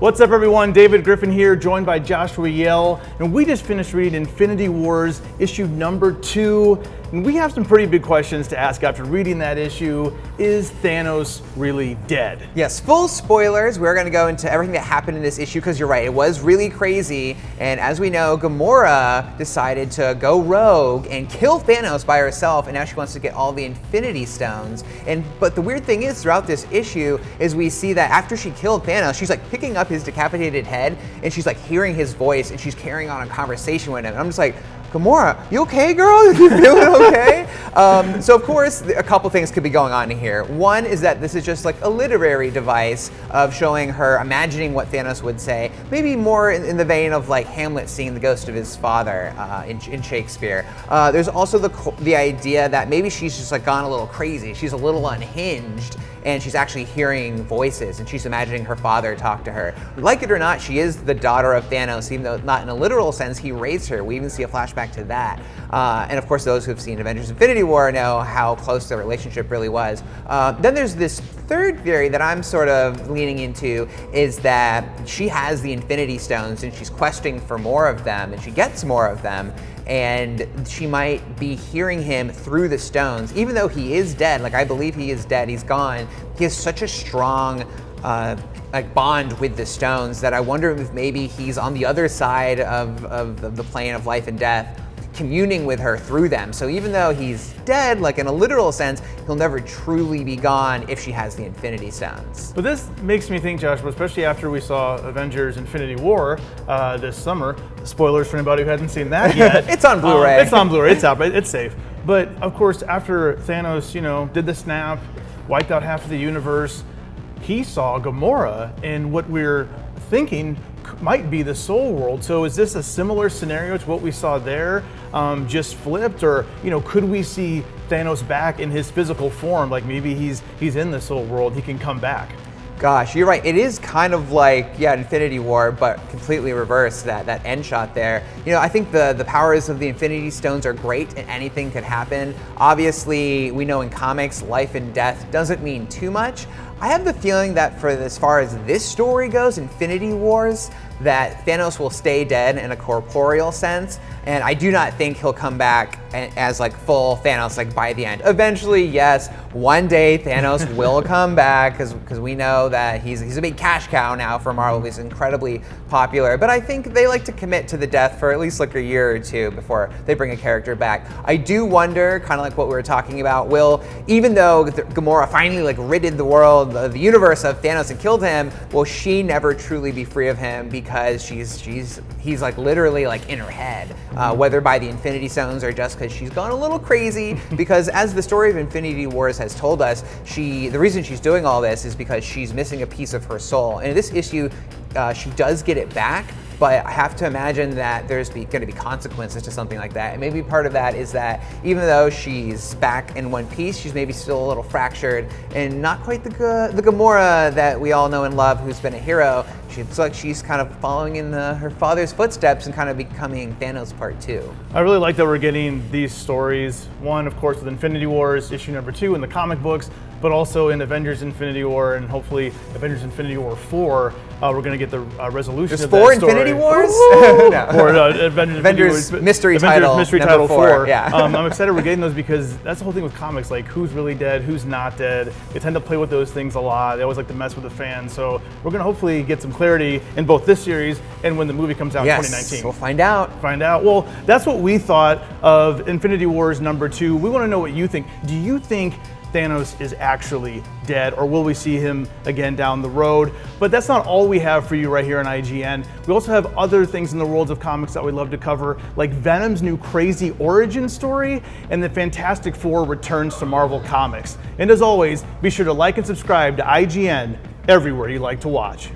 What's up, everyone? David Griffin here, joined by Joshua Yale, and we just finished reading Infinity Wars issue number 2, and we have some pretty big questions to ask after reading that issue. Is Thanos really dead? Yes, full spoilers. We're going to go into everything that happened in this issue because you're right, it was really crazy, and as we know, Gamora decided to go rogue and kill Thanos by herself, and now she wants to get all the Infinity Stones. But the weird thing is, throughout this issue, is we see that after she killed Thanos, she's like picking up his decapitated head, and she's like hearing his voice, and she's carrying on a conversation with him. And I'm just like, Gamora, you okay, girl? You feeling okay? So of course, a couple things could be going on here. One is that this is just like a literary device of showing her imagining what Thanos would say, maybe more in the vein of like Hamlet seeing the ghost of his father in Shakespeare. There's also the idea that maybe she's just like gone a little crazy. She's a little unhinged, and she's actually hearing voices, and she's imagining her father talk to her. Like it or not, she is the daughter of Thanos, even though not in a literal sense, he raised her. We even see a flashback to that. And of course, those who have seen Avengers Infinity War know how close their relationship really was. Then there's this third theory that I'm sort of leaning into, is that she has the Infinity Stones and she's questing for more of them, and she gets more of them, and she might be hearing him through the stones. Even though he is dead, like I believe he is dead, he's gone, he has such a strong bond with the stones that I wonder if maybe he's on the other side of the plane of life and death, communing with her through them. So even though he's dead, like in a literal sense, he'll never truly be gone if she has the Infinity Stones. But this makes me think, Joshua, especially after we saw Avengers Infinity War this summer. Spoilers for anybody who hasn't seen that yet. It's on Blu-ray. It's on Blu-ray, it's out, but it's safe. But of course, after Thanos, did the snap, wiped out half of the universe, he saw Gamora in what we're thinking might be the Soul World. So is this a similar scenario to what we saw there, just flipped? Or could we see Thanos back in his physical form? Like maybe he's in the Soul World, he can come back. Gosh, you're right. It is kind of like, Infinity War, but completely reversed, that end shot there. I think the powers of the Infinity Stones are great and anything could happen. Obviously, we know in comics, life and death doesn't mean too much. I have the feeling that for as far as this story goes, Infinity Wars, that Thanos will stay dead in a corporeal sense, and I do not think he'll come back as like full Thanos like by the end. Eventually, yes, one day Thanos will come back because we know that he's a big cash cow now for Marvel. He's incredibly popular, but I think they like to commit to the death for at least like a year or two before they bring a character back. I do wonder, kind of like what we were talking about, even though Gamora finally like ridded the world, the universe of Thanos and killed him, will she never truly be free of him because he's like literally like in her head, whether by the Infinity Stones or just because she's gone a little crazy. Because as the story of Infinity Wars has told us, the reason she's doing all this is because she's missing a piece of her soul. And in this issue, she does get it back, but I have to imagine that there's going to be consequences to something like that. And maybe part of that is that even though she's back in one piece, she's maybe still a little fractured and not quite the Gamora that we all know and love, who's been a hero. It's like she's kind of following in her father's footsteps and kind of becoming Thanos Part 2. I really like that we're getting these stories. One, of course, with Infinity Wars issue number 2 in the comic books, but also in Avengers Infinity War, and hopefully Avengers Infinity War 4, we're going to get the resolution There's of 4 that story. Infinity Wars? No. Or Avengers Mystery Title 4. Yeah. I'm excited we're getting those because that's the whole thing with comics, like who's really dead, who's not dead. They tend to play with those things a lot. They always like to mess with the fans. So we're going to hopefully get some clarity in both this series and when the movie comes out in 2019. We'll find out. Well, that's what we thought of Infinity Wars number 2. We want to know what you think. Do you think Thanos is actually dead, or will we see him again down the road? But that's not all we have for you right here on IGN. We also have other things in the worlds of comics that we love to cover, like Venom's new crazy origin story and the Fantastic Four returns to Marvel Comics. And as always, be sure to like and subscribe to IGN everywhere you like to watch.